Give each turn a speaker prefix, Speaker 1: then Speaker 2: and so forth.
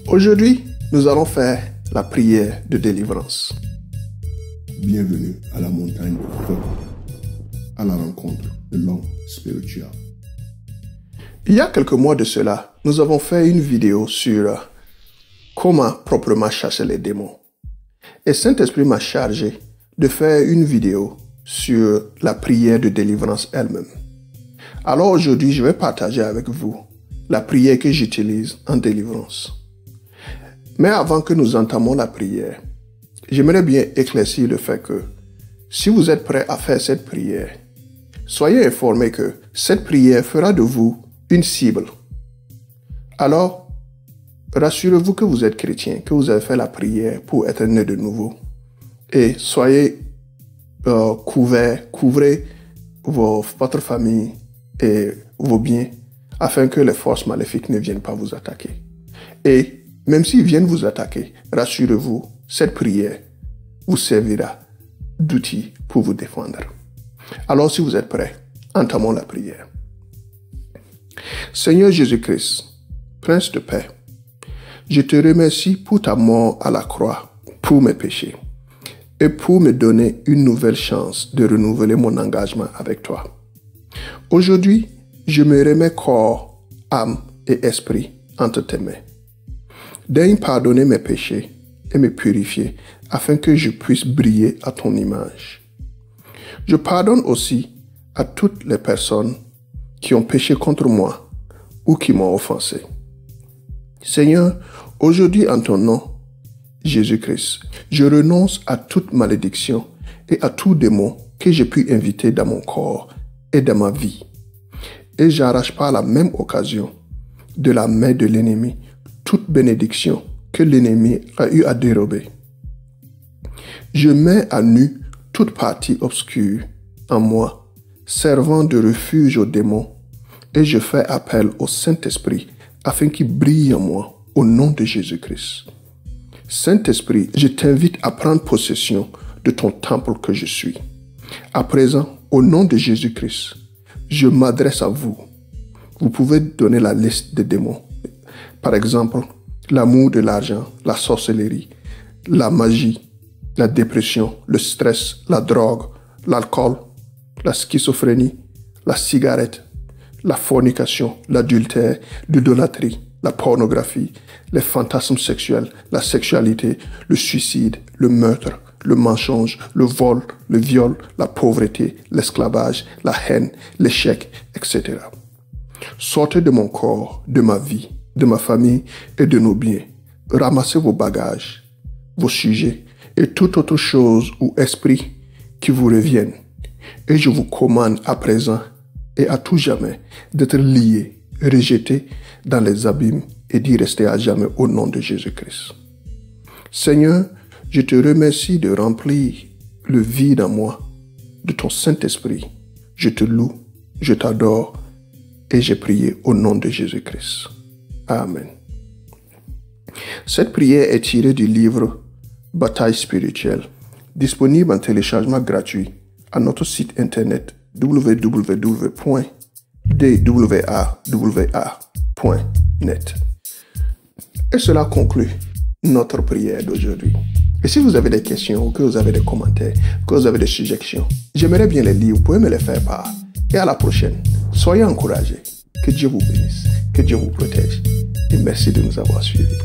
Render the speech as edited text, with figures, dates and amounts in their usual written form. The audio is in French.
Speaker 1: Aujourd'hui, nous allons faire la prière de délivrance.
Speaker 2: Bienvenue à la montagne de feu, à la rencontre de l'homme spirituel.
Speaker 1: Il y a quelques mois de cela, nous avons fait une vidéo sur comment proprement chasser les démons. Et Saint-Esprit m'a chargé de faire une vidéo sur la prière de délivrance elle-même. Alors aujourd'hui, je vais partager avec vous la prière que j'utilise en délivrance. Mais avant que nous entamions la prière, j'aimerais bien éclaircir le fait que si vous êtes prêts à faire cette prière, soyez informés que cette prière fera de vous une cible. Alors, rassurez-vous que vous êtes chrétien, que vous avez fait la prière pour être né de nouveau. Et soyez couvrez votre famille et vos biens afin que les forces maléfiques ne viennent pas vous attaquer. Et même s'ils viennent vous attaquer, rassurez-vous, cette prière vous servira d'outil pour vous défendre. Alors si vous êtes prêts, entamons la prière. Seigneur Jésus-Christ, Prince de paix, je te remercie pour ta mort à la croix pour mes péchés et pour me donner une nouvelle chance de renouveler mon engagement avec toi. Aujourd'hui, je me remets corps, âme et esprit entre tes mains. Daigne pardonner mes péchés et me purifier afin que je puisse briller à ton image. Je pardonne aussi à toutes les personnes qui ont péché contre moi ou qui m'ont offensé. Seigneur, aujourd'hui en ton nom, Jésus-Christ, je renonce à toute malédiction et à tout démon que j'ai pu inviter dans mon corps et dans ma vie. Et j'arrache par la même occasion de la main de l'ennemi toute bénédiction que l'ennemi a eu à dérober. Je mets à nu toute partie obscure en moi, servant de refuge aux démons, et je fais appel au Saint-Esprit afin qu'il brille en moi au nom de Jésus-Christ. Saint-Esprit, je t'invite à prendre possession de ton temple que je suis. À présent, au nom de Jésus-Christ, je m'adresse à vous. Vous pouvez donner la liste des démons. Par exemple, l'amour de l'argent, la sorcellerie, la magie, la dépression, le stress, la drogue, l'alcool, la schizophrénie, la cigarette, la fornication, l'adultère, l'idolâtrie, la pornographie, les fantasmes sexuels, la sexualité, le suicide, le meurtre, le mensonge, le vol, le viol, la pauvreté, l'esclavage, la haine, l'échec, etc. Sortez de mon corps, de ma vie, de ma famille et de nos biens. Ramassez vos bagages, vos sujets et toute autre chose ou esprit qui vous reviennent. Et je vous commande à présent et à tout jamais d'être liés, rejetés dans les abîmes et d'y rester à jamais au nom de Jésus-Christ. Seigneur, je te remercie de remplir le vide en moi de ton Saint-Esprit. Je te loue, je t'adore et j'ai prié au nom de Jésus-Christ. Amen. Cette prière est tirée du livre Bataille spirituelle, disponible en téléchargement gratuit à notre site internet www.dwawa.net. Et cela conclut notre prière d'aujourd'hui. Et si vous avez des questions, ou que vous avez des commentaires, que vous avez des suggestions, j'aimerais bien les lire, vous pouvez me les faire part. Et à la prochaine. Soyez encouragés. Que Dieu vous bénisse. Que Dieu vous protège. Et merci de nous avoir suivis.